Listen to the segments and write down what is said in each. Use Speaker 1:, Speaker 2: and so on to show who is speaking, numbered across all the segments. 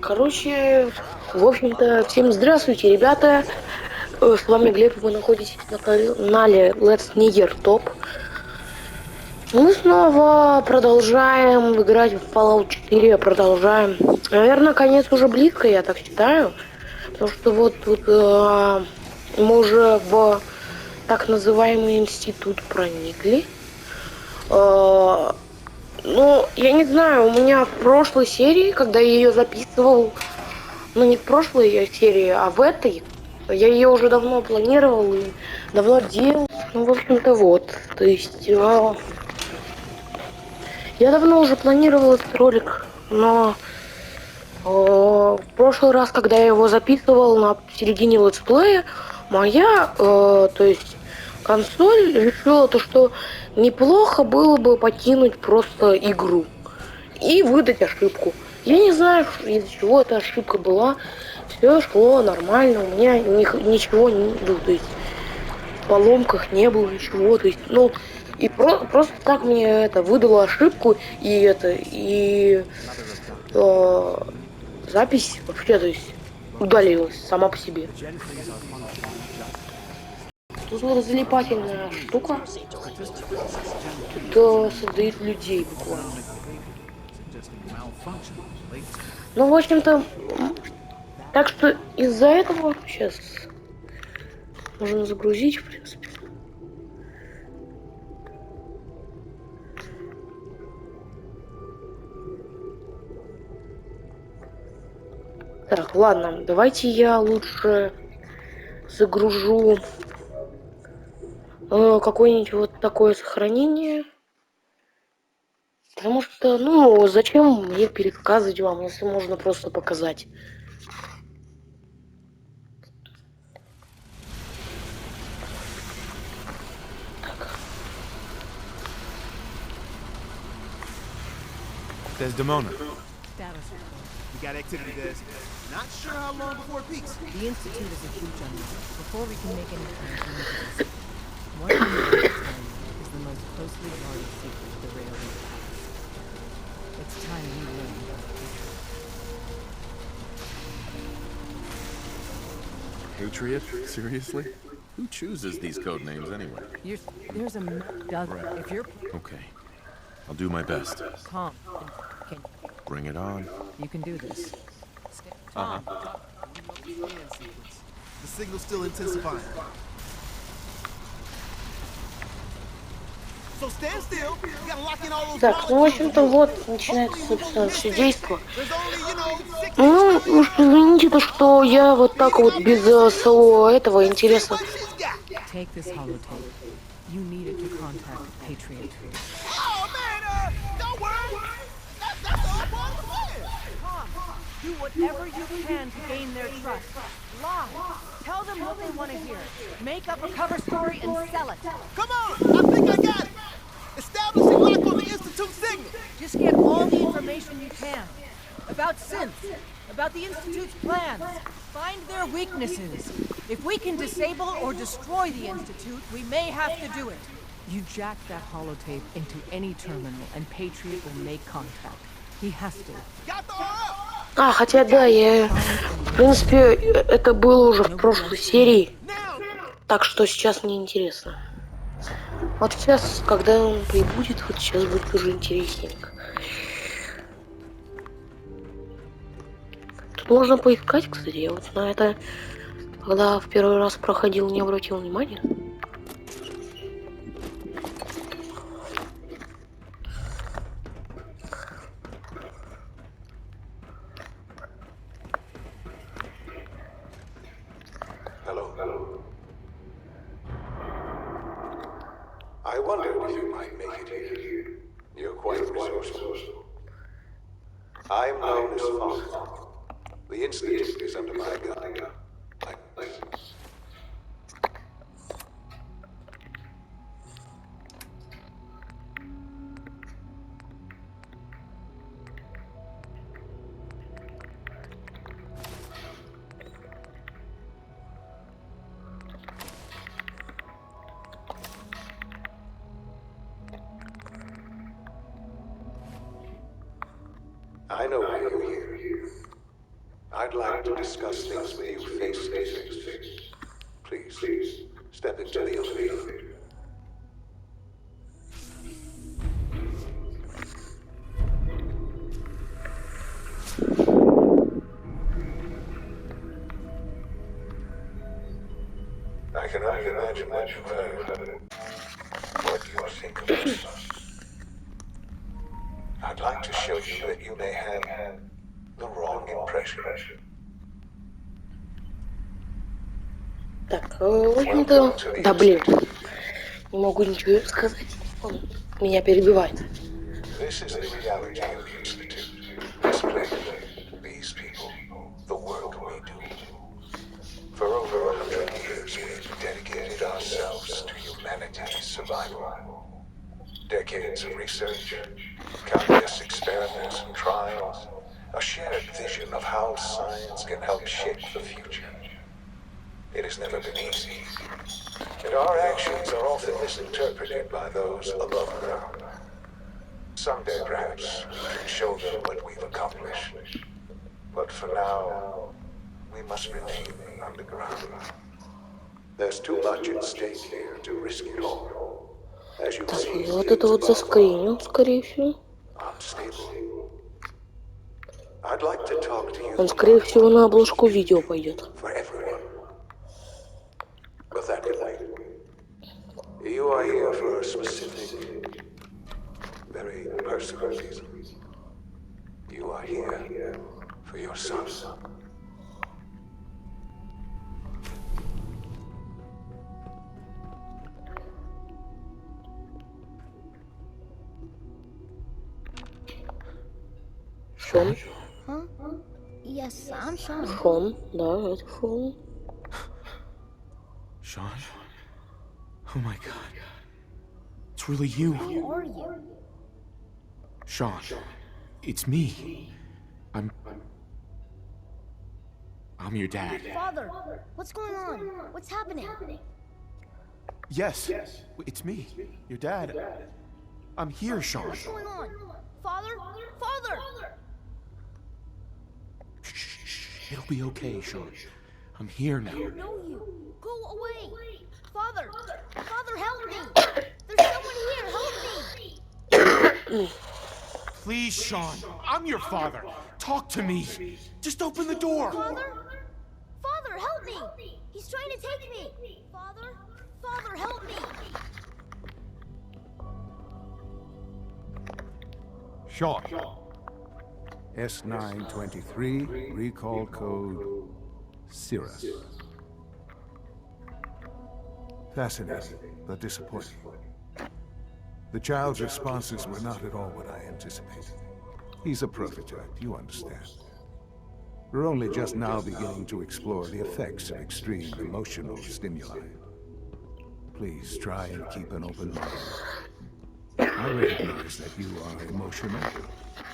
Speaker 1: Короче, в общем-то, всем здравствуйте, ребята. С вами Глеб, вы находитесь на канале Let's Nigger Top. Мы снова продолжаем играть в Fallout 4, продолжаем. Наверное, конец уже близко, я так считаю. Потому что вот тут мы уже в так называемый институт проникли. Ну, я не знаю, у меня в прошлой серии, когда я ее записывал, ну не в прошлой ее серии, а в этой, я ее уже давно планировал и давно делал. Ну, в общем-то, вот. То есть, я давно уже планировал этот ролик, но в прошлый раз, когда я его записывал на середине летсплея, моя, то есть, консоль решила то, что неплохо было бы покинуть просто игру и выдать ошибку. Я не знаю, из-за чего эта ошибка была. Все шло нормально, у меня ничего не было, то есть в поломках не было ничего, то есть, ну, и просто так мне это выдало ошибку, и э, запись вообще, то есть, удалилась сама по себе. Тут вот залипательная штука. Тут создает людей буквально. Ну, в общем-то, так что из-за этого сейчас можно загрузить, в принципе. Так, ладно, давайте я лучше загружу какое-нибудь вот такое сохранение. Потому что, ну, зачем мне пересказывать вам, если можно просто показать? Так.
Speaker 2: There's Demona.
Speaker 3: Status report.
Speaker 4: We got activity there. Not sure how long before it peaks.
Speaker 3: The Institute is a huge unknown. Before we can make any plans, we need to decide. What I know at this time is the most closely guarded secret of the Railway Palace. It's time we learn about the future.
Speaker 2: Patriot? Seriously? Who chooses these code names anyway?
Speaker 3: There's a dozen.
Speaker 2: Right.
Speaker 3: If you're
Speaker 2: Okay. I'll do my best.
Speaker 3: calm, can
Speaker 2: Bring it on.
Speaker 3: you can do this.
Speaker 2: Uh-huh.
Speaker 4: The signal's still intensifying. So stand still. You gotta lock in all those
Speaker 1: Так, ну, в общем-то, вот начинается, собственно, все действо.
Speaker 4: There's only, you know, 6
Speaker 1: Ну, уж извините, то, что я вот так вот без самого этого интереса.
Speaker 3: Take this holotape. You need it to contact Patriot.
Speaker 4: Oh man, don't worry. That's all part of the plan.
Speaker 5: Tom, do whatever you can to gain their trust. Lie. Tell them what they want to hear. Make up a cover story and sell it.
Speaker 4: Come on, I think I got it. Establishing lock on the Institute signal.
Speaker 5: Just get all the information you can. About synths. About the Institute's plans. Find their weaknesses. If we can disable or destroy the Institute, we may have to do it.
Speaker 3: You jack that holotape into any terminal and Patriot will make contact. He has to.
Speaker 4: Got the up.
Speaker 1: Хотя да, в принципе, это было уже в прошлой серии. Так что сейчас мне интересно. Вот сейчас, когда он прибудет, вот сейчас будет уже интересненько. Тут можно поискать, кстати, я вот на это, когда в первый раз проходил, не обратил внимания.
Speaker 6: Hello. I wondered if you might make it here. You're quite resourceful. I'm known as Fox. The Institute is under my gun. I know why you're here. I'd like to discuss things with you face to face. Please, step into the elevator. I can only imagine what you've heard. What you think of us. I'd like to show you that you may have the wrong impression.
Speaker 1: Так, в общем-то, да блин, не могу ничего сказать. Он меня перебивает.
Speaker 6: This is the reality of the Institute. This place, these people, the work we do. For over 100 years, we've dedicated ourselves to humanity's survival. Decades of research, countless experiments and trials, a shared vision of how science can help shape the future. It has never been easy, and our actions are often misinterpreted by those above ground. Someday, perhaps, we can show them what we've accomplished. But for now, we must remain underground. There's too much at stake here to risk it all. As you
Speaker 1: Так,
Speaker 6: see,
Speaker 1: вот это вот заскринил, скорее всего.
Speaker 6: unstable. I'd like to talk to you
Speaker 1: Он, скорее
Speaker 6: about
Speaker 1: всего,
Speaker 6: what
Speaker 1: на
Speaker 6: we
Speaker 1: обложку
Speaker 6: must
Speaker 1: видео
Speaker 6: do
Speaker 1: пойдет.
Speaker 6: for everyone. But that can wait. You are here for a specific, very personal reason. You are here for your son.
Speaker 1: Шон.
Speaker 7: Huh? Yes, I'm Sean.
Speaker 1: Шон, да, это Шон.
Speaker 8: Sean? Oh my god. It's really you.
Speaker 7: Who are you?
Speaker 8: Sean. It's me. I'm your dad.
Speaker 7: Father, what's going on? What's happening?
Speaker 8: Yes, it's me. Your dad. I'm here, Sean.
Speaker 7: What's going on? Father? Father!
Speaker 8: Shh. It'll be okay, Sean. I'm here now.
Speaker 7: I don't know you. Go away. Father! Father, help me! There's someone here. Help me!
Speaker 8: Please, Sean. I'm your father. Talk to me. Just open the door.
Speaker 7: Father? Father, help me! He's trying to take me! Father? Father, help me!
Speaker 9: Sean. S923, recall code Cirrus. Fascinating, but disappointing. The child's responses were not at all what I anticipated. He's a prototype, you understand. We're only just now beginning to explore the effects of extreme emotional stimuli. Please try and keep an open mind. I recognize that you are emotional,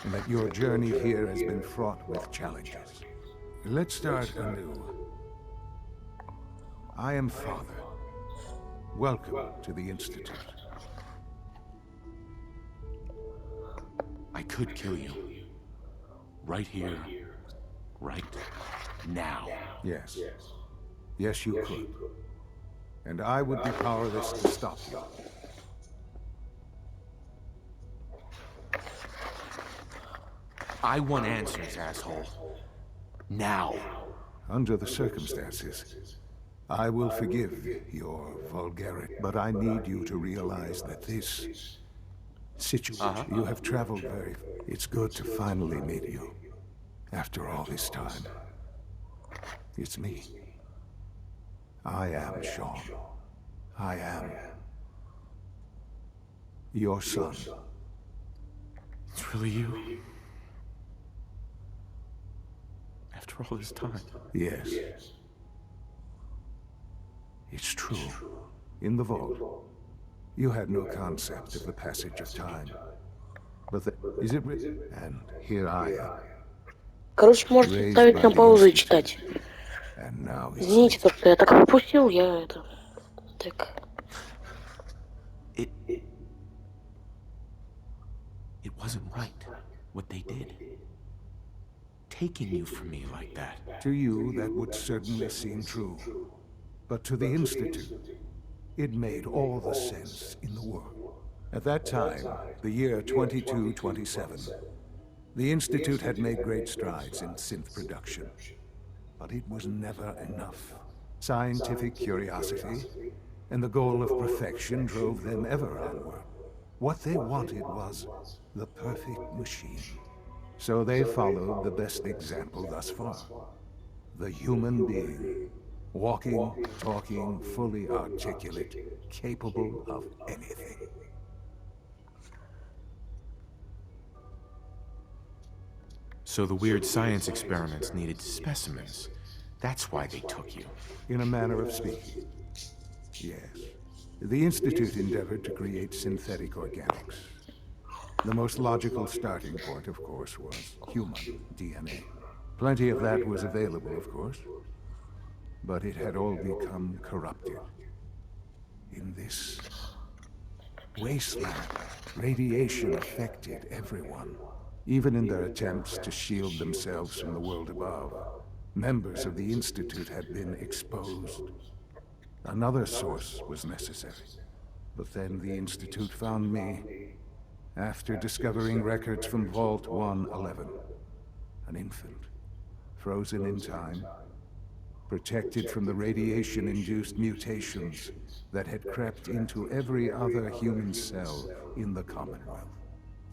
Speaker 9: and that your journey here has been fraught with challenges. Let's start anew. I am Father. Welcome to the Institute.
Speaker 8: I could kill you. Right here. Right now.
Speaker 9: Yes. Yes, you could. And I would be powerless to stop you.
Speaker 8: I want answers, asshole. Now.
Speaker 9: Under the circumstances, I will forgive your vulgarity, but I need you to realize that this situation, you have traveled very... It's good to finally meet you. After all this time. It's me. I am Sean. I am your son.
Speaker 8: It's really you. After all this time.
Speaker 9: Yes. It's true. In the vault, you had no concept of the passage of time. But is it... And here I am.
Speaker 1: Короче, можете ставить на паузу и читать. Извините, то, что я так пропустил, я это... Так.
Speaker 8: It wasn't right, what they did. taking you from me like that?
Speaker 9: To you, that would certainly seem true. But to the Institute, it made all the sense in the world. At that time, the year 2227, the Institute had made great strides in synth production. But it was never enough. Scientific curiosity and the goal of perfection drove them ever onward. What they wanted was the perfect machine. So they followed the best example thus far. The human being. Walking, talking, fully articulate, capable of anything.
Speaker 8: So the weird science experiments needed specimens. That's why they took you.
Speaker 9: In a manner of speaking. Yes. The Institute endeavored to create synthetic organics. The most logical starting point, of course, was human DNA. Plenty of that was available, of course. But it had all become corrupted. In this wasteland, radiation affected everyone. Even in their attempts to shield themselves from the world above, members of the Institute had been exposed. Another source was necessary. But then the Institute found me, after discovering records from Vault 111. An infant, frozen in time, protected from the radiation-induced mutations that had crept into every other human cell in the Commonwealth.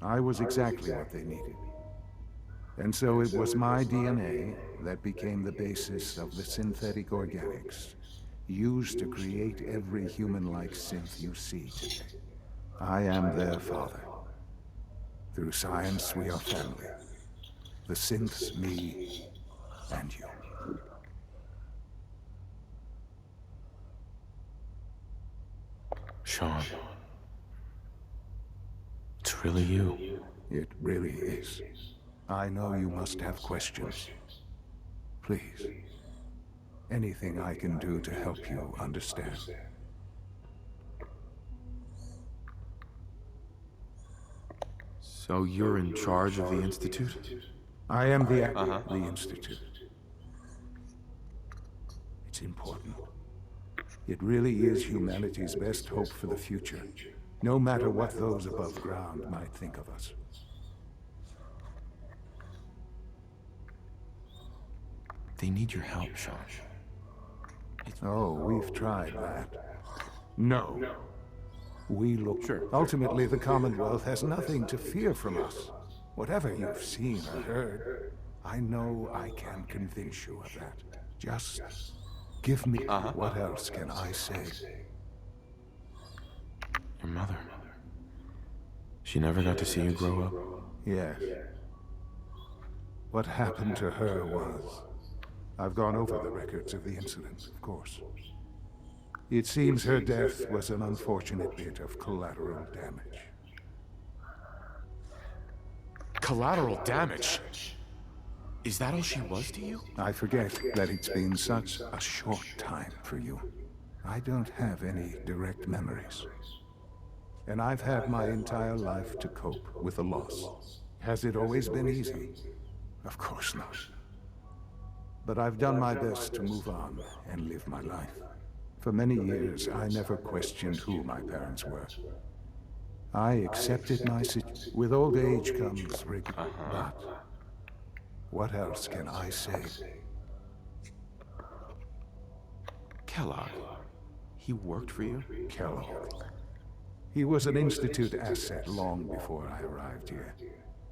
Speaker 9: I was exactly what they needed. And so it was my DNA that became the basis of the synthetic organics used to create every human-like synth you see today. I am their father. Through science, we are family. The synths, me, and you.
Speaker 8: Sean. It's really you.
Speaker 9: It really is. I know you must have questions. Please. Anything I can do to help you understand.
Speaker 8: So you're in charge of the Institute?
Speaker 9: I am the Institute. It's important. It really is humanity's best hope for the future, no matter what those above ground might think of us.
Speaker 8: They need your help, Sean.
Speaker 9: Oh, we've tried that. No. We look...
Speaker 8: Sure.
Speaker 9: Ultimately, the Commonwealth has nothing to fear from us. Whatever you've seen or heard, I know I can convince you of that. Just give me... What else can I say?
Speaker 8: Your mother. She never got to see you grow up?
Speaker 9: Yes. What happened to her was... I've gone over the records of the incident, of course. It seems her death was an unfortunate bit of collateral damage.
Speaker 8: Collateral damage? Is that all she was to you?
Speaker 9: I forget that it's been such a short time for you. I don't have any direct memories. And I've had my entire life to cope with the loss. Has it always been easy? Of course not. But I've done my best to move on and live my life. For many years, I never questioned who my parents were. I accepted my situation. With old age comes regret. But what else can I say?
Speaker 8: Kellogg. He worked for you?
Speaker 9: Kellogg. He was an Institute asset long before I arrived here.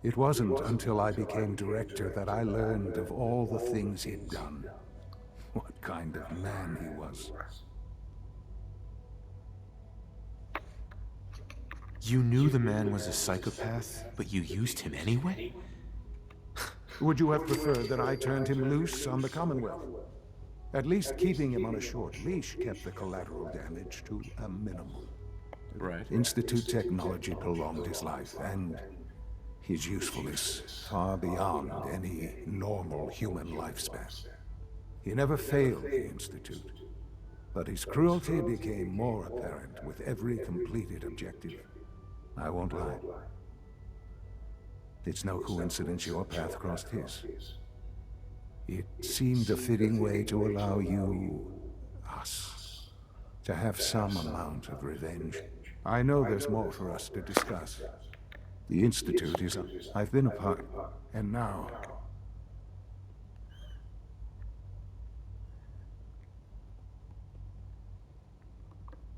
Speaker 9: It wasn't until I became director that I learned of all the things he'd done. What kind of man he was.
Speaker 8: You knew the man was a psychopath, but you used him anyway?
Speaker 9: Would you have preferred that I turned him loose on the Commonwealth? At least keeping him on a short leash kept the collateral damage to a minimum.
Speaker 8: Right.
Speaker 9: Institute technology prolonged his life, and his usefulness far beyond any normal human lifespan. He never failed the Institute, but his cruelty became more apparent with every completed objective. I won't lie. It's no coincidence your path crossed his. It seemed a fitting way to allow you, us, to have some amount of revenge. I know there's more for us to discuss. The Institute is... I've been a part, and now...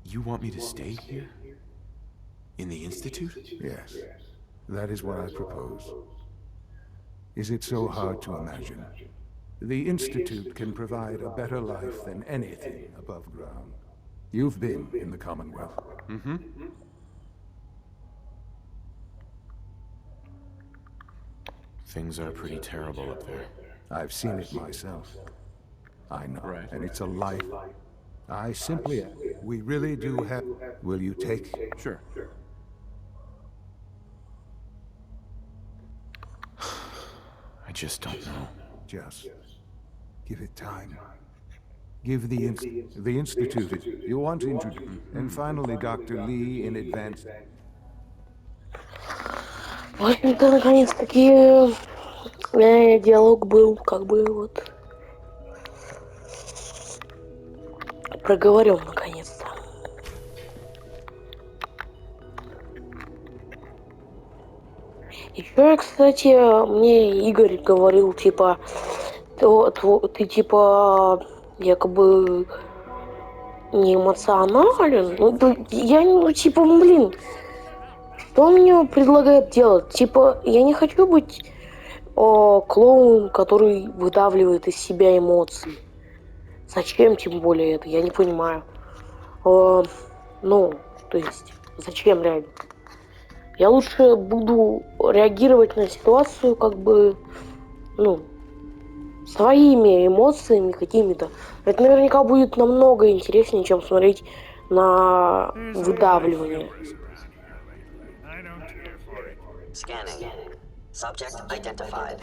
Speaker 8: You want me to stay here? In the Institute?
Speaker 9: Yes, that is what I propose. Is it so hard to imagine? The Institute can provide a better life than anything above ground. You've been in the Commonwealth.
Speaker 8: Mm-hmm. Things are pretty terrible up there.
Speaker 9: I've seen it myself. I know,
Speaker 8: Right.
Speaker 9: and it's a life. I simply... We really do have... Will you take...
Speaker 8: Sure. I just don't know.
Speaker 9: Just... give it time. Give the Institute... You want to introduce... And finally, Dr. Lee in advance...
Speaker 1: В общем-то, наконец-таки диалог был как бы вот проговорен наконец-то. Еще, кстати, мне Игорь говорил, типа, ты типа якобы не эмоционален. Ну, типа, блин, что он мне предлагает делать? Типа, я не хочу быть клоун, который выдавливает из себя эмоции. Зачем, тем более, это? Я не понимаю. Ну, то есть, зачем реально? Я лучше буду реагировать на ситуацию как бы, ну, своими эмоциями какими-то. Это наверняка будет намного интереснее, чем смотреть на выдавливание.
Speaker 10: Scanning. Subject identified.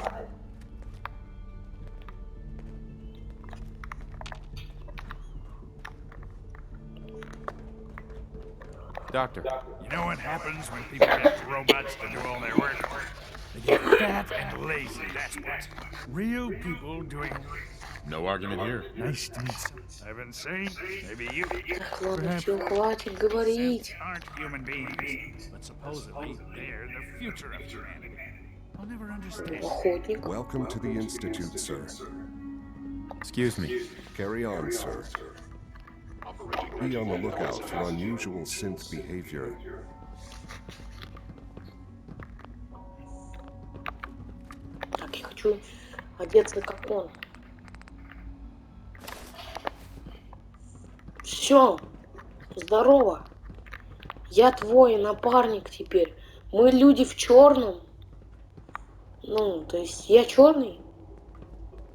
Speaker 8: Doctor.
Speaker 11: You know what happens when people get robots to do all their work? They get fat and lazy, that's what. Real people doing...
Speaker 8: No argument here.
Speaker 11: Nice to meet you. I've been saying, maybe you...
Speaker 1: Так, ладно, все, хватит говорить.
Speaker 11: ...aren't human beings, but supposedly they're the future of humanity. I'll never understand.
Speaker 1: Охотник.
Speaker 12: Welcome to the Institute, sir.
Speaker 8: Excuse me.
Speaker 12: Carry on, sir. Be on the lookout for unusual synth behavior.
Speaker 1: Так, я хочу одеться как он. Все, здорово. Я твой напарник теперь. Мы люди в черном. Ну, то есть я черный,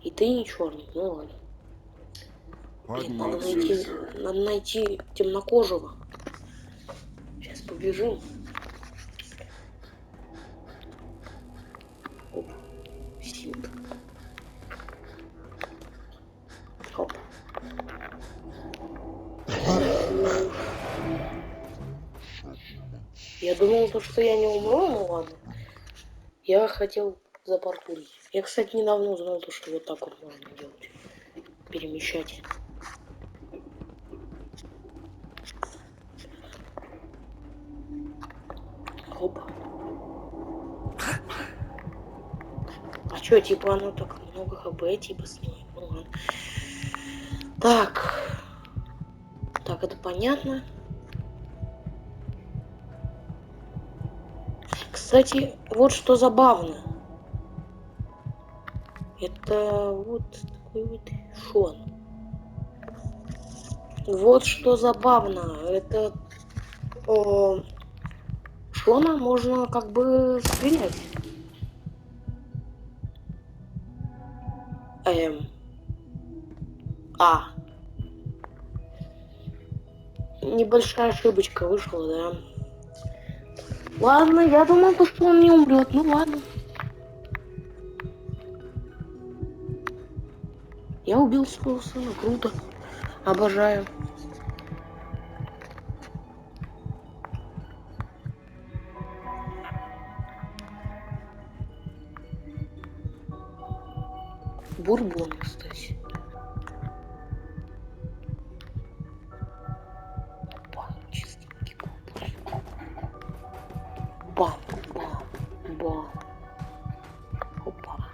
Speaker 1: и ты не черный. Ну ладно. Блин, надо найти темнокожего. Сейчас побежим. Оп, синт. Оп. Я думал, что я не умру, ну ладно. Я хотел запаркурить. Я, кстати, недавно узнал, что вот так вот можно делать. Перемещать. Оп. А чё, типа оно так много хп, типа снимает? Ну ладно. Так. Так, это понятно. Кстати, вот что забавно. Это вот такой вот Шон. Вот что забавно. Это Шона можно как бы стрелять. Небольшая ошибочка вышла, да. Ладно, я думал, что он не умрет. Ну ладно. Я убил своего сына, круто. Обожаю. Бурбон, кстати. Опа, чистенький корпус. Бам, бам, бам. Опа.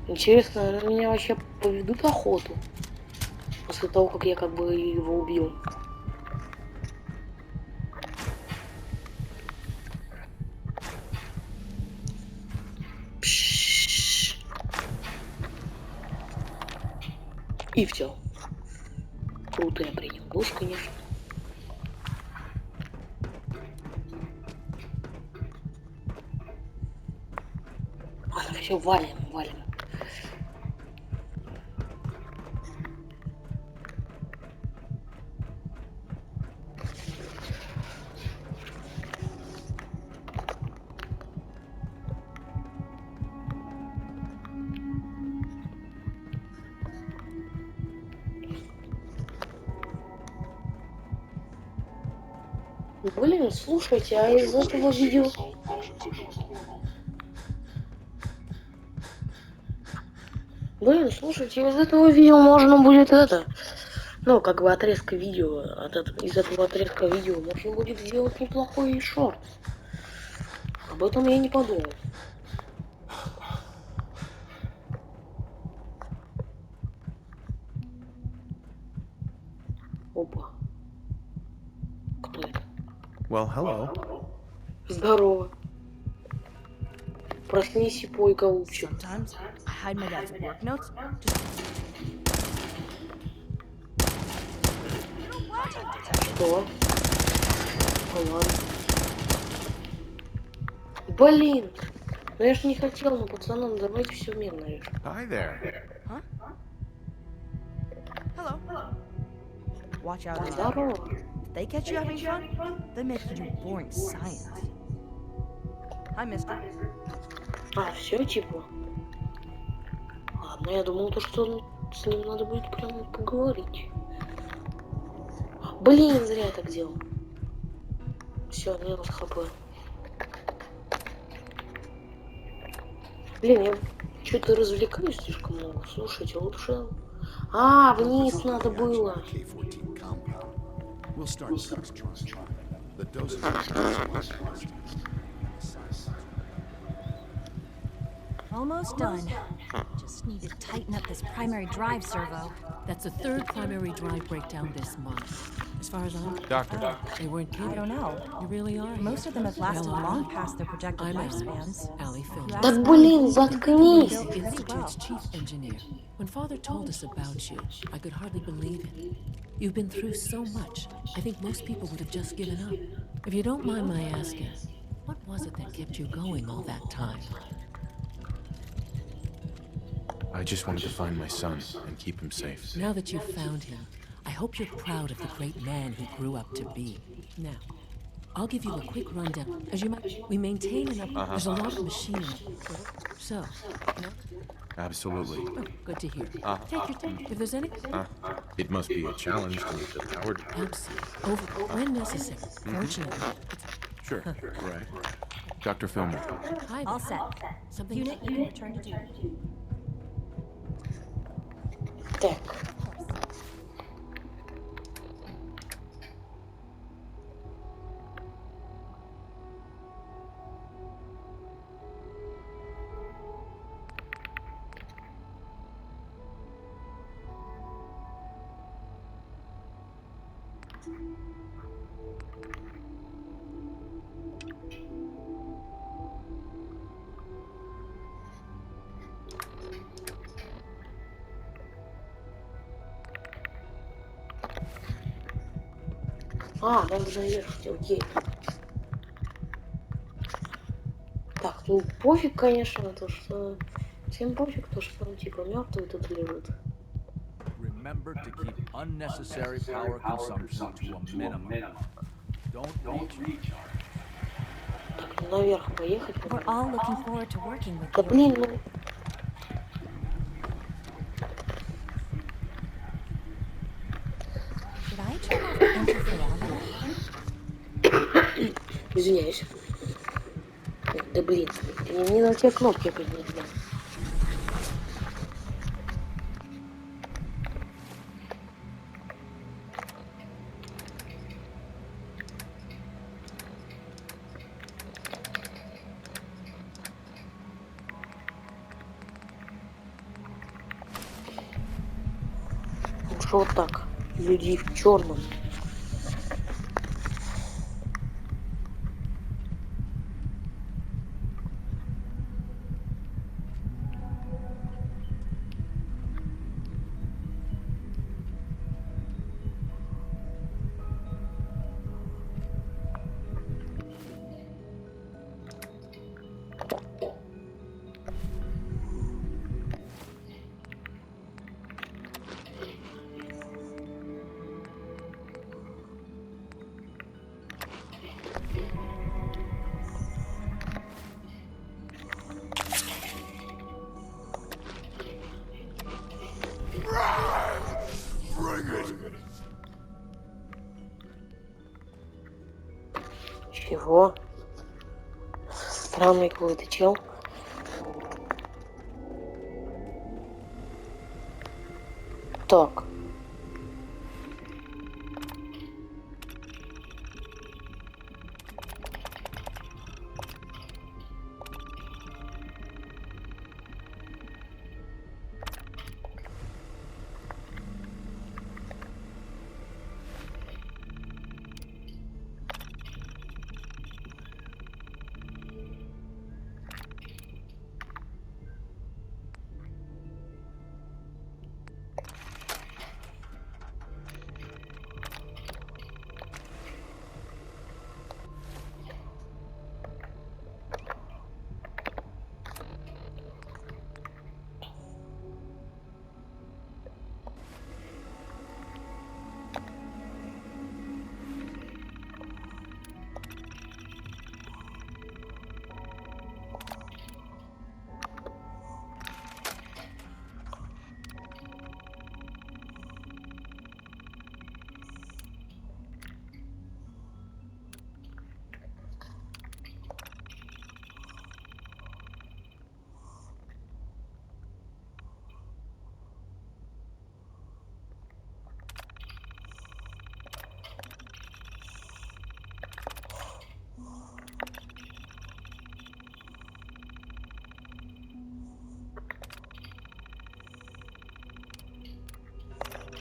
Speaker 1: Интересно, на меня вообще поведут охоту после того, как я как бы его убил. Пшшш. И все. Круто я принял душ, конечно. Ладно, все, валим, валим. Блин, слушайте, а из этого видео... Блин, слушайте, из этого видео можно будет это... Ну, как бы отрезка видео, из этого отрезка видео можно будет сделать неплохой шорт. Об этом я не подумал. Опа. Кто это?
Speaker 8: Well, hello.
Speaker 1: Здорово. Проснись и пой, голубчик.
Speaker 5: Sometimes I hide my dad's work notes.
Speaker 1: Что? Ну ладно. Блин! Ну я ж не хотел, но пацанам давайте все мирно решим.
Speaker 8: Hi there.
Speaker 5: Huh? Hello. Watch out,
Speaker 1: Здорово.
Speaker 5: If they catch you having fun, they make you do boring science. Hi, mister.
Speaker 1: А, все типа. Ладно, я думал, то, что с ним надо будет прямо поговорить. Блин, зря я так делал. Все, минус хп. Блин, я что-то развлекаюсь слишком много. Слушайте, лучше... А, вниз надо было.
Speaker 12: We'll start test trials. The dosage
Speaker 13: Almost done. Just need to tighten up this primary drive servo.
Speaker 3: That's the third primary drive breakdown this month. As far as I'm...
Speaker 8: Doctor.
Speaker 3: They weren't kidding.
Speaker 13: I don't know.
Speaker 3: You really are?
Speaker 13: Most of them have lasted
Speaker 3: Well,
Speaker 13: long past their projected
Speaker 3: I'm
Speaker 13: lifespans.
Speaker 3: Allie Phillips.
Speaker 1: Да блин, заткнись.
Speaker 3: The Institute's chief engineer. When Father told us about you, I could hardly believe it. You've been through so much. I think most people would have just given up. If you don't mind my asking, what was it that kept you going all that time?
Speaker 8: I just wanted to find my son and keep him safe.
Speaker 3: Now that you've found him, I hope you're proud of the great man he grew up to be. Now, I'll give you a quick rundown. As you might, we maintain there's a lot of machinery. So,
Speaker 8: Absolutely.
Speaker 3: oh, good to hear. Take your time. If there's any...
Speaker 8: It must be a challenge to meet the powered.
Speaker 3: Absolutely. Over when necessary. Fortunately,
Speaker 8: Sure, right. Dr. Fillmore.
Speaker 3: hi
Speaker 13: All
Speaker 3: there.
Speaker 13: set.
Speaker 3: Something...
Speaker 13: Unit, you can return to duty.
Speaker 1: Так. А, надо заехать, окей. Так, ну пофиг, конечно, то, что... Всем пофиг, то, что он типа мертвый тут лежит.
Speaker 14: Remember to keep unnecessary power consumption to a minimum. Don't reach.
Speaker 1: Так, ну наверх поехать.
Speaker 13: We're all looking forward to working with
Speaker 1: Да
Speaker 13: you.
Speaker 1: блин, ну...
Speaker 13: Did I turn off interferometer?
Speaker 1: Извиняюсь. Да блин, не на те кнопки я поднял. Уж вот так. Люди в черном. Чего? Странный какой-то чел. Так.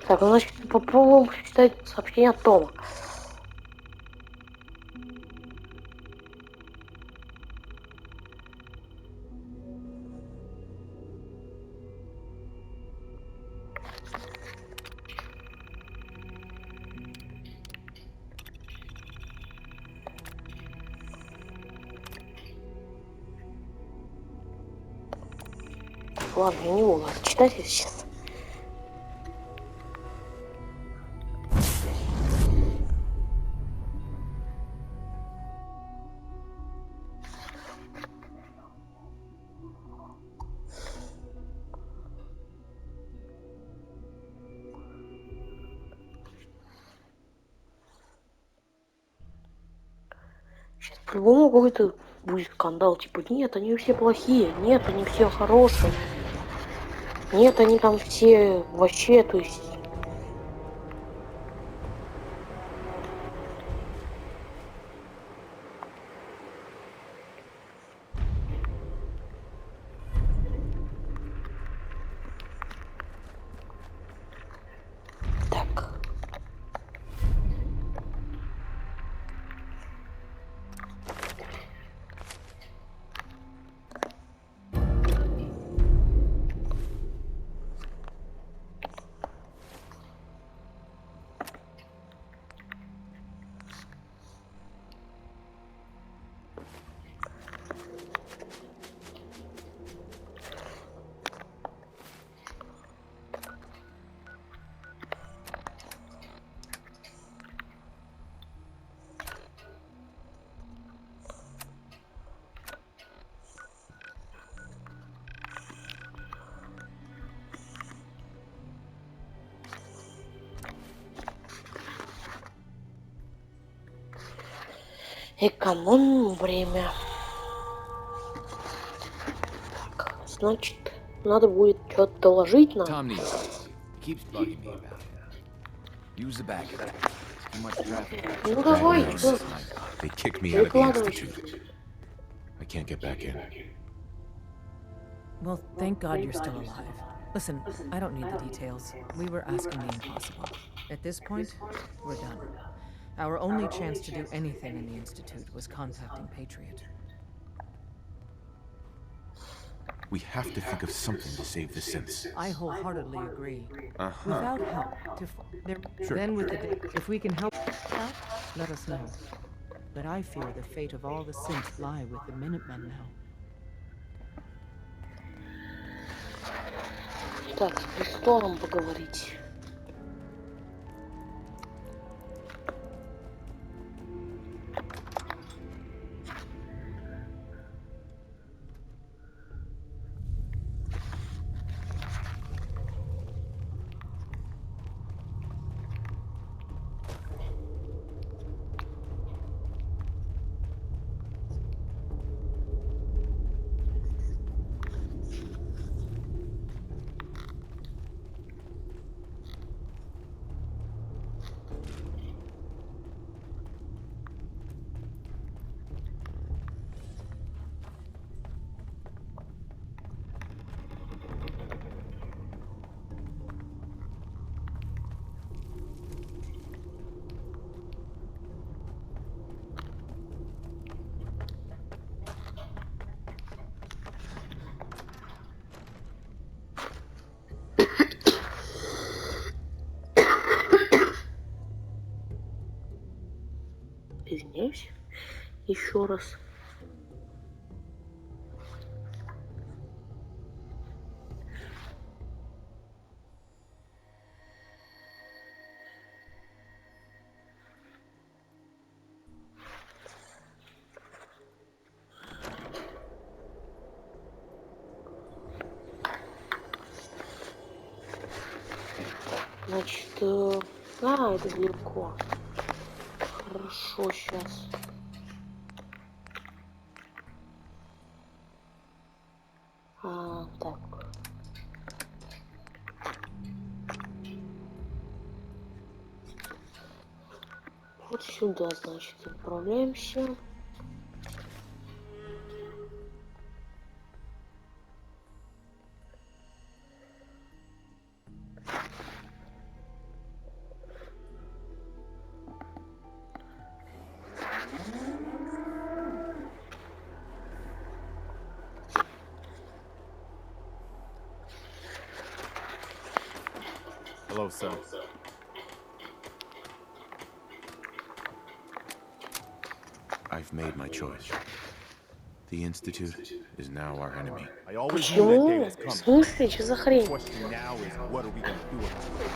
Speaker 1: Так, ну значит, попробуем прочитать сообщение от Тома. Ладно, я не буду читать это сейчас. Сейчас по-любому какой-то будет скандал. Типа, нет, они все плохие. Нет, они все хорошие. Нет, они там все вообще, то есть... Так. Экономим время. Так, значит, надо будет что-то доложить нам.
Speaker 14: Tom needs you. He keeps bugging me about it. Use the back entrance. Too much traffic.
Speaker 1: Ну
Speaker 8: Bad
Speaker 1: давай,
Speaker 8: news.
Speaker 1: чё?
Speaker 8: They kicked me out of the
Speaker 1: Выкладывай.
Speaker 8: Institute. I can't get back in.
Speaker 3: Well, thank God you're still alive. Listen, I don't need the details. We were asking the impossible. At this point, we're done. Our only chance to do anything in the Institute was contacting Patriot.
Speaker 8: We have to think of something to save the synths.
Speaker 3: I wholeheartedly agree.
Speaker 8: Uh-huh.
Speaker 3: Without help, then with if we can help out, let us know. But I fear the fate of all the synths lie with the Minutemen now.
Speaker 1: Так, с престолом поговорить. Извиняюсь. Еще раз. Значит, это далеко. Хорошо, сейчас. Так. Вот сюда, значит, отправляемся.
Speaker 15: Hello, sir.
Speaker 8: I've made my choice. The Institute is now our enemy.
Speaker 15: I always knew that day
Speaker 1: Почему?
Speaker 15: was
Speaker 1: В
Speaker 15: coming.
Speaker 1: смысле? Что за
Speaker 15: The
Speaker 1: хрень?
Speaker 15: question now is, what are we gonna do about it?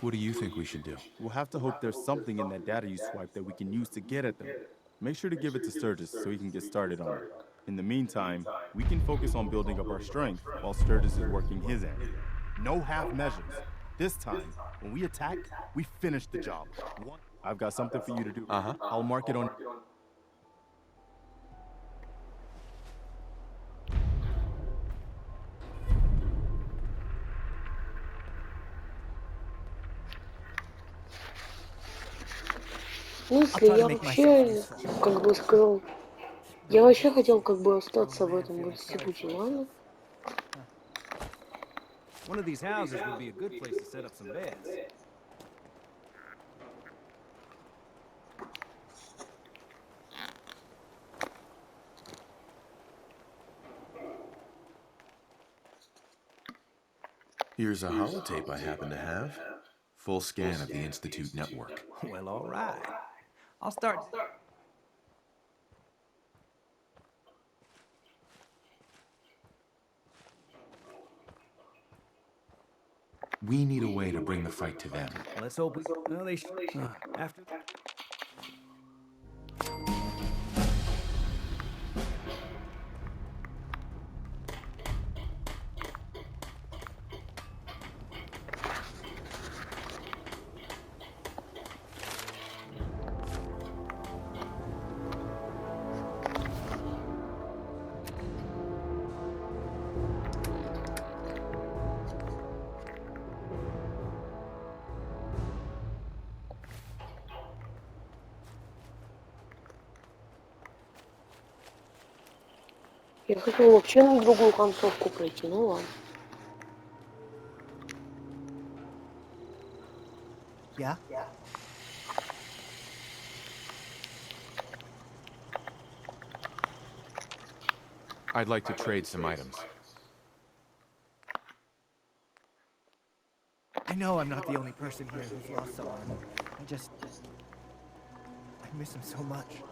Speaker 8: What do you think we should do?
Speaker 15: We'll have to hope there's something in that data you swiped that we can use to get at them. Make sure to give it to Sturgis so he can get started on it. In the meantime, we can focus on building up our strength while Sturgis is working his end. No half measures. This time, when we attack, we finish the job. I've got something for you to do.
Speaker 8: Uh-huh.
Speaker 15: I'll mark it on...
Speaker 1: В смысле, я вообще, как бы сказал, я вообще хотел как бы остаться в этом институте, ладно?
Speaker 16: One of these houses would be a good place to set up some beds.
Speaker 8: Here's a holotape I happen to have. Full scan of the Institute network.
Speaker 16: Well, all right. I'll start...
Speaker 8: We need a way to bring the fight to them.
Speaker 16: Let's hope we... Well, they should... after...
Speaker 1: Я хотел вообще на другую концовку пройти, ну ладно.
Speaker 16: Yeah?
Speaker 8: I'd like to trade some items.
Speaker 16: I know I'm not the only person here who's lost someone. I miss him so much.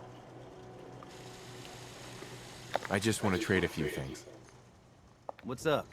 Speaker 8: I just want to trade a few things.
Speaker 16: What's up?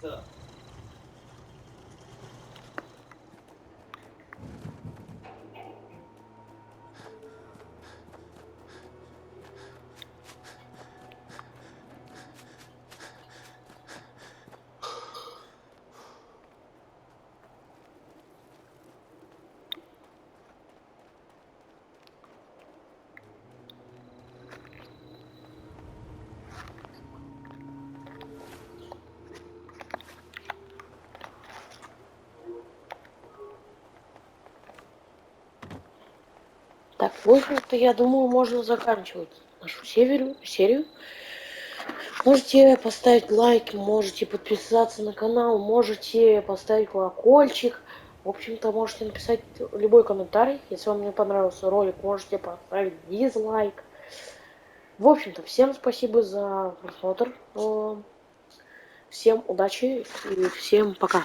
Speaker 1: Так, в общем-то, я думаю, можно заканчивать нашу серию. Можете поставить лайк, можете подписаться на канал, можете поставить колокольчик. В общем-то, можете написать любой комментарий. Если вам не понравился ролик, можете поставить дизлайк. В общем-то, всем спасибо за просмотр. Всем удачи и всем пока.